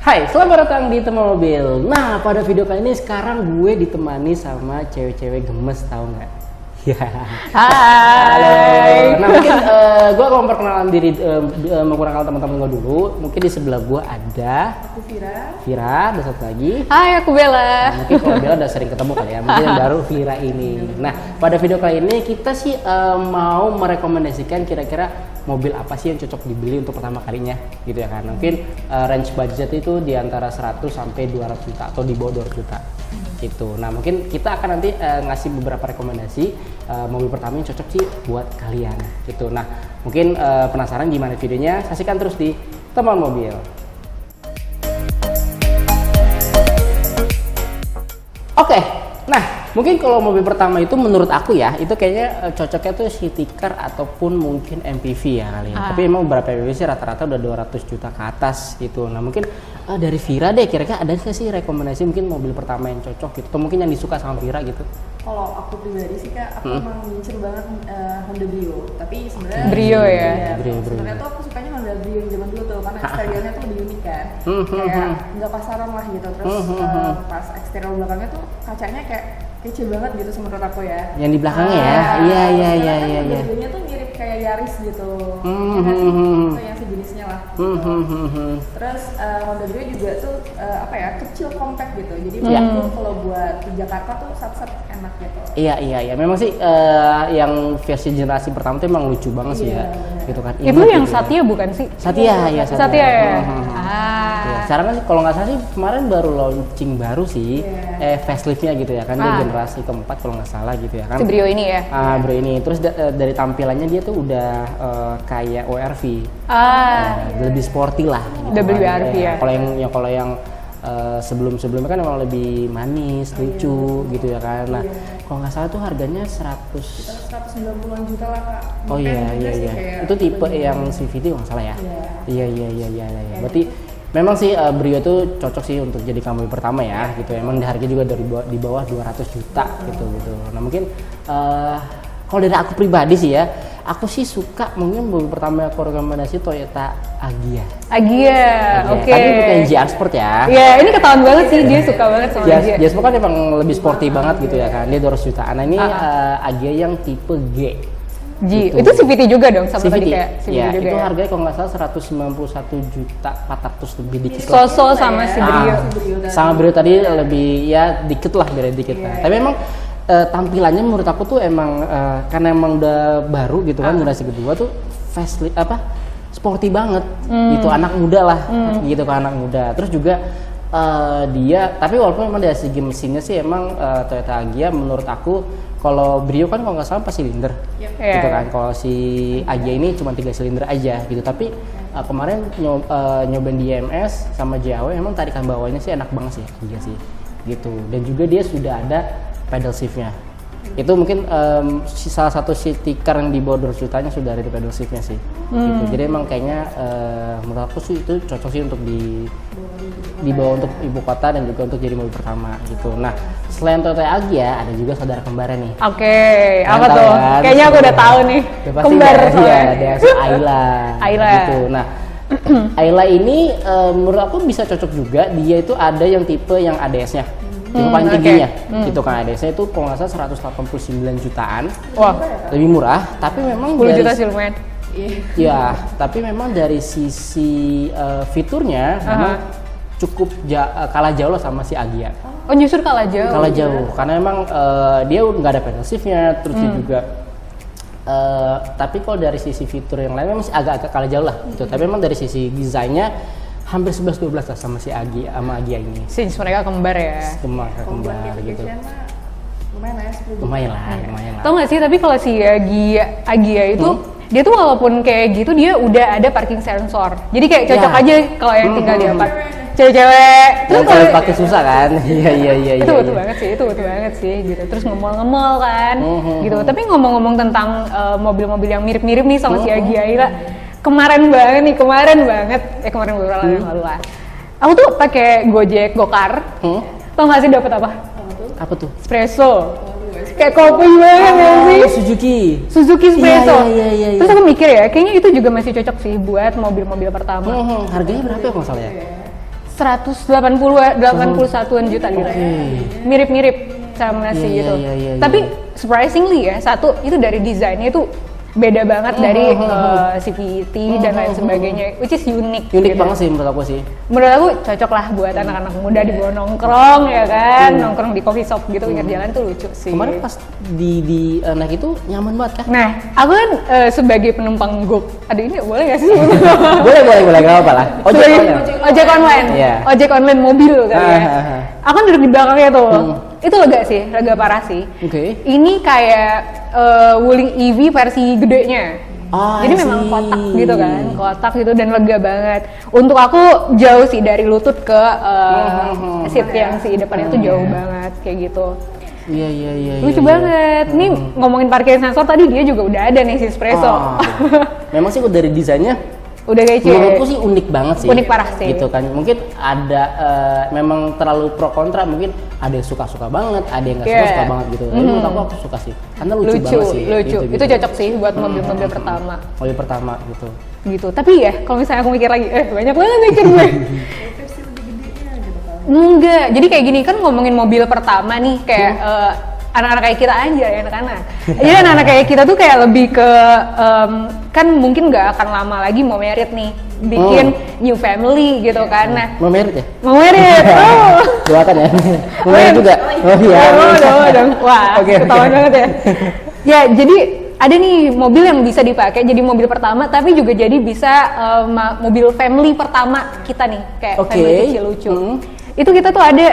Hai, selamat datang di Teman Mobil. Nah, pada video kali ini sekarang gue ditemani sama cewek-cewek gemes, tau nggak? Ya. Hai. Nah, mungkin gue akan memperkenalkan diri, memperkenalkan teman-teman gue dulu. Mungkin di sebelah gue ada Aku Vira. Vira, ada satu lagi. Hai, aku Bella. Mungkin kalau Bella udah sering ketemu kali ya, mungkin yang baru Vira ini. Nah, pada video kali ini kita sih mau merekomendasikan kira-kira mobil apa sih yang cocok dibeli untuk pertama kalinya gitu ya kan. Mungkin range budget itu di antara 100 sampai 200 juta atau di bawah 200 juta gitu. Nah, mungkin kita akan nanti ngasih beberapa rekomendasi mobil pertama yang cocok sih buat kalian gitu. Nah, mungkin penasaran gimana videonya? Saksikan terus di Teman Mobil. Oke, nah mungkin kalau mobil pertama itu menurut aku ya, itu kayaknya cocoknya tuh city car ataupun mungkin MPV ya kali ya. Tapi emang beberapa MPV sih rata-rata udah 200 juta ke atas gitu. Nah mungkin dari Vira deh, kira-kira ada nggak sih rekomendasi mungkin mobil pertama yang cocok gitu? Atau mungkin yang disuka sama Vira gitu? Kalau aku pribadi sih kak, aku emang ngincer banget Honda Brio. Tapi sebenarnya Brio ya? Brio. Sebenarnya tuh aku sukanya Honda Brio yang zaman dulu tuh, karena eksteriornya tuh lebih unik kan. Kayak nggak pasaran lah gitu. Terus pas eksterior belakangnya tuh kacanya kayak kece banget gitu sih menurut aku ya. Yang di belakangnya ya? Iya. Honda Brio-nya tuh mirip kayak Yaris gitu. Ya kan sih? Itu yang sejenisnya lah. Gitu. Terus Honda Brio juga tuh apa ya, kecil compact gitu. Jadi menurutku kalau buat di Jakarta tuh sat-sat enak gitu. Iya. Memang sih yang versi generasi pertama tuh emang lucu banget sih ya. Gitu kan. Itu Imut yang gitu ya. Satya bukan sih? Satya ya. Satya ya? Ya, sekarang kan kalau nggak salah sih kemarin baru launching baru sih, faceliftnya gitu ya kan, dia generasi keempat kalau nggak salah gitu ya kan. Si Brio ini ya? Brio ini, terus dari tampilannya dia tuh udah kayak ORV, lebih sporty lah. Gitu Udah kan. WRV ya? Kalau yang sebelumnya kan emang lebih manis, lucu gitu ya kan. Nah, kalau nggak salah tuh harganya 100. 190-an juta lah kak. Oh iya. Itu tipe yang CVT kalau nggak salah ya. Iya. Berarti memang sih Brio itu cocok sih untuk jadi mobil pertama ya gitu. Emang harga juga di bawah 200 juta gitu. Nah, mungkin kalau dari aku pribadi sih ya, aku sih suka mungkin mobil pertama yang aku rekomendasi Toyota Agya. Oke. Tapi bukan GR Sport ya. Iya, ini ketahuan banget sih, dia suka banget sama Agya. GR Sport kan emang lebih sporty banget gitu ya kan. Dia 200 jutaan. Nah, ini Agya yang tipe G. G, Gitu. itu CVT juga dong sama CVT. tadi kayak CVT Ya, juga itu ya? harganya kalau nggak salah 191 juta 400 lebih dikit lah. So-so sama si Brio. Sama Brio tadi lebih ya dikit lah, beda dikit lah. Tapi emang tampilannya menurut aku tuh emang karena emang udah baru gitu kan, generasi kedua tuh facelift sporty banget gitu, anak muda lah gitu kan, anak muda. Terus juga dia, tapi walaupun emang dari segi mesinnya sih emang Toyota Agya menurut aku, kalau Brio kan kalau nggak salah 4 silinder gitu kan, kalau si Agya ini cuma 3 silinder aja gitu. Tapi kemarin nyobain di IMS sama JAW emang tarikan bawahnya sih enak banget sih Agya sih gitu. Dan juga dia sudah ada pedal shiftnya. Itu mungkin salah satu city car yang di bawah 200 jutanya sudah ada di pedal shiftnya sih gitu. Jadi emang kayaknya menurut aku sih itu cocok sih untuk dibawa untuk ibu kota dan juga untuk jadi mobil pertama gitu. Nah, selain Toyota Agya ada juga saudara kembarnya nih. Oke, Kalian apa tahu tuh? kan? Kayaknya aku udah tahu nih. Udah pasti Kembar ya, soalnya. dia Ayla. Ayla. Gitu. Nah, Ayla ini menurut aku bisa cocok juga. Dia itu ada yang tipe yang ADS-nya. Tipe paling tingginya. Gitu kan, ADS-nya itu kalau nggak salah 189 jutaan. Wah, Lebih murah, tapi memang 10 juta sih lumayan. ya, tapi memang dari sisi fiturnya memang cukup kalah jauh lah sama si Agya. Oh, justru kalah jauh. Kalah jauh, karena emang dia nggak ada pedal shiftnya, terus dia juga tapi kalau dari sisi fitur yang lain memang masih agak-agak kalah jauh lah gitu. Tapi memang dari sisi desainnya hampir 11-12 lah sama si Agya, sama Agya ini. Since mereka kembar ya. Kembar gitu. Lumayan lah ya, 10 juta. Lumayan lah. Tau gak sih, tapi kalau si Agya itu dia tuh walaupun kayak gitu dia udah ada parking sensor. Jadi kayak cocok aja kalau yang tinggal di apart. Cewek-cewek. Terus kalau pakai susah kan? Iya. Itu butuh banget sih gitu. Terus ngemol-ngemol kan gitu. Tapi ngomong-ngomong tentang mobil-mobil yang mirip-mirip nih sama si Agya, kemarin banget kemarin beberapa hari yang lalu lah. Aku tuh pakai Gojek Gokar. Tau gak sih dapat apa? Apa tuh? Espresso. Kayak kopi banget ya sih? Suzuki Espresso. Iya. Terus aku mikir ya, kayaknya itu juga masih cocok sih buat mobil-mobil pertama. Harganya berapa ya kalau salah ya? 181 juta gitu. Mirip-mirip sama sih gitu. Iya. Tapi surprisingly ya, satu itu dari desainnya itu beda banget dari CVT dan lain sebagainya, which is unik Unik gitu. banget sih menurut aku sih. Menurut aku cocok lah buat anak-anak muda dibawa nongkrong ya kan, nongkrong di coffee shop gitu pinggir jalan tuh lucu sih. Kemarin pas di naik itu nyaman banget kan? Nah, aku kan sebagai penumpang Gok, aduh ini boleh gak sih? boleh, gak apa-apa lah. Ojek online, Iya. ojek online mobil kan ya. Aku kan duduk di belakangnya tuh. Itu lega parah sih. Oke. Ini kayak Wuling EV versi gedenya. Jadi memang kotak gitu kan, kotak gitu dan lega banget. Untuk aku jauh sih dari lutut ke seat yang si depannya tuh jauh banget kayak gitu. Iya. Lucu banget. Nih ngomongin parkir sensor tadi dia juga udah ada nih si Espresso. Memang sih dari desainnya Udah kece. menurutku sih unik banget sih. Unik parah sih. Gitu kan. Mungkin ada memang terlalu pro kontra, mungkin ada yang suka banget, ada yang nggak suka banget gitu. Tapi menurut aku suka sih. Karena lucu banget sih. Lucu. Gitu. Itu cocok sih buat mobil-mobil pertama. Mobil pertama gitu. Gitu. Tapi ya kalau misalnya aku mikir lagi, banyak banget mikir gue. Versi lebih gedenya gitu kan. Enggak. Jadi kayak gini kan ngomongin mobil pertama nih kayak anak-anak kayak kita aja ya anak-anak. Jadi anak-anak kayak kita tuh kayak lebih ke kan mungkin nggak akan lama lagi mau merit nih, bikin new family gitu kan. Nah, Mau merit ya? mau merit. Doakan ya. Mau merit juga. Oh iya. Dong. Wah, Oke. ketahuan banget ya. Ya, jadi ada nih mobil yang bisa dipakai jadi mobil pertama, tapi juga jadi bisa mobil family pertama kita nih, kayak family kecil lucu. Itu kita tuh ada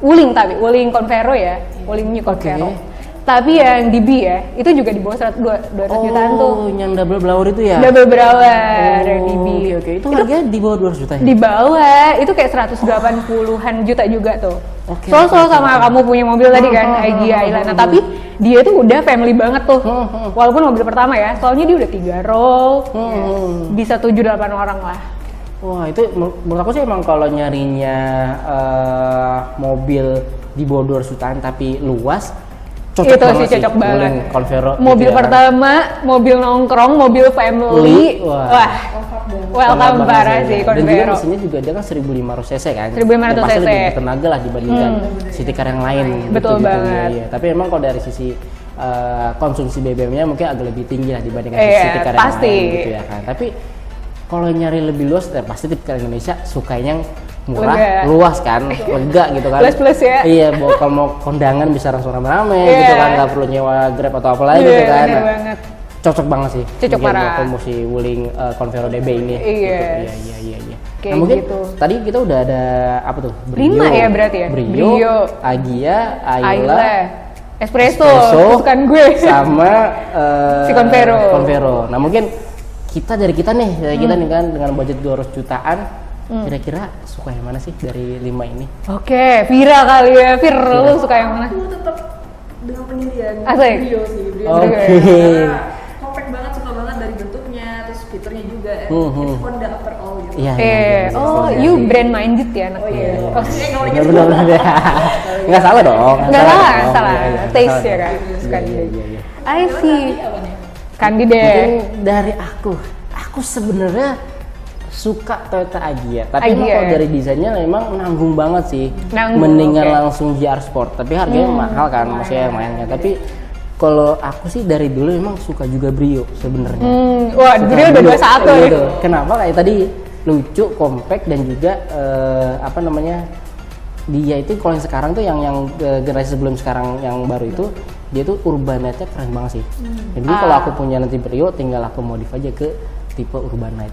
Wuling Convero ya, Wuling New Convero. Tapi yang DB ya, itu juga di bawah 200 jutaan tuh. Oh, yang double blower itu ya? Double blower yang DB. Oke. Itu harganya di bawah 200 juta ya? Di bawah, itu kayak 180-an juta juga tuh. Oke, Soal sama kamu punya mobil tadi kan, IG Ayla. Nah, tapi dia tuh udah family banget tuh. Walaupun mobil pertama ya, soalnya dia udah 3 row, bisa 7-8 orang lah. Wah, itu menurut aku sih emang kalau nyarinya mobil di bawah 200 jutaan tapi luas, cocok itu banget sih cocok banget. Convero Mobil gitu ya kan. pertama, mobil nongkrong, mobil family. Wah. Welcome Banget parah ya. sih Dan juga Convero. mesinnya juga dia kan 1500 cc kan. 1500 Yang pasti cc. lebih bertenaga lah dibandingkan city car yang lain. Betul gitu, banget. Iya. Tapi emang kalau dari sisi konsumsi BBM-nya mungkin agak lebih tinggi lah dibandingkan Iya, city car pasti. yang lain gitu ya kan. Tapi kalau nyari lebih luas, pasti tipikal Indonesia sukanya yang murah, Lega. luas kan, lega gitu kan. Plus ya. Iya, kalau mau kondangan bisa langsung rame-rame Iya. gitu kan, nggak perlu nyewa Grab atau apa lagi gitu kan. Bener Nah, banget. cocok banget sih. Cocok mungkin parah. buat promosi Wuling Convero DB ini. Yes. Gitu. Iya. Kayak Nah, mungkin gitu. tadi kita udah ada apa tuh? 5 ya berarti ya? Brio, Brio, Agia, Ayla, Ayla, Espresso, Espresso, kesukaan gue. sama Si Convero. Convero. Nah, mungkin dari kita nih kan dengan budget 200 jutaan, kira-kira suka yang mana sih dari 5 ini? Oke, Vira kali ya. Lu suka yang mana? Aku tetap dengan pendirian Asik. Brio sih. Brio Oke. Karena compact banget, suka banget dari bentuknya, terus fiturnya juga. It's Honda after all gitu. Iya. You brand minded ya anak. Oh iya. Oh, Benar-benar ya. Nggak salah dong. nggak salah. Iya, Taste ya salah. kan. Suka Iya. I see. Apa nih? Kandi Mungkin deh. dari aku sebenarnya suka Toyota Agya, tapi emang Agya. kalau dari desainnya memang nanggung banget sih. Nanggung, Mendingan oke. langsung GR Sport, tapi harganya mahal kan, maksudnya mainnya. Tapi kalau aku sih dari dulu emang suka juga Brio sebenarnya. Wah, Suka Brio udah 21 ya. gitu. Kenapa kayak tadi lucu, compact dan juga apa namanya? Dia itu kalau yang sekarang tuh yang generasi sebelum sekarang yang baru itu dia tuh urbanite-nya keren banget sih. Jadi kalau aku punya nanti Brio tinggal aku modif aja ke tipe urbanite.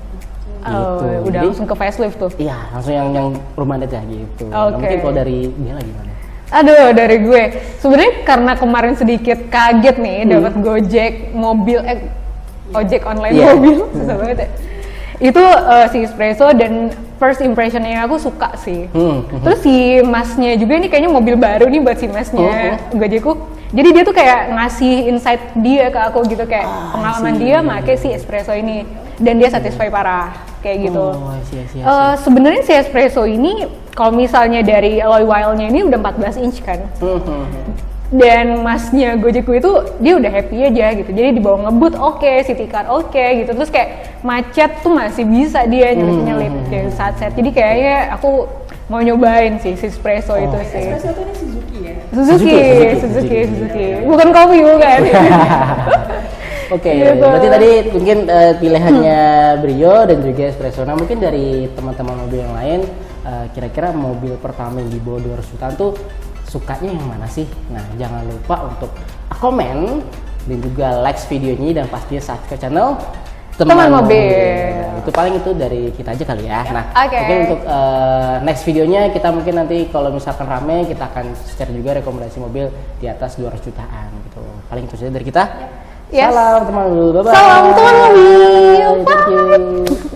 Oh, Gitu. udah Jadi, langsung ke facelift tuh. iya, langsung yang urbanite ya gitu. Nah, Oke. mungkin kalau dari dia lagi gimana? Aduh, dari gue. Sebenarnya karena kemarin sedikit kaget nih dapat Gojek mobil ojek online Iya. mobil. Susah banget ya. Itu si Espresso dan first impressionnya aku suka sih. Terus si masnya juga ini kayaknya mobil baru nih buat si masnya Gojekku. Jadi dia tuh kayak ngasih insight dia ke aku gitu kayak pengalaman dia make si Espresso ini dan dia satisfy parah kayak gitu. Oh, iya. Sebenarnya si Espresso ini kalau misalnya dari alloy wheel-nya ini udah 14 inch kan. Dan masnya Gojek gue itu dia udah happy aja gitu, jadi dibawa ngebut oke, city car oke gitu, terus kayak macet tuh masih bisa dia nyelip kayak saat-saat. Jadi kayaknya aku mau nyobain sih si espresso itu sih. Espresso tuh ini Suzuki ya? Suzuki. Bukan kopi bukan. Oke, Gitu. berarti tadi mungkin pilihannya Brio dan juga espresso. Nah mungkin dari teman-teman mobil yang lain, kira-kira mobil pertama yang di bawah 200 jutaan tuh sukanya yang mana sih? Nah jangan lupa untuk komen dan juga like videonya dan pastinya subscribe channel Teman Mobil. Nah, itu paling itu dari kita aja kali ya. Nah Oke. mungkin untuk next videonya kita mungkin nanti kalau misalkan rame kita akan share juga rekomendasi mobil di atas 200 jutaan gitu. Paling itu saja dari kita. Yes. Salam teman mobil, bye bye. Salam teman mobil. Thank you.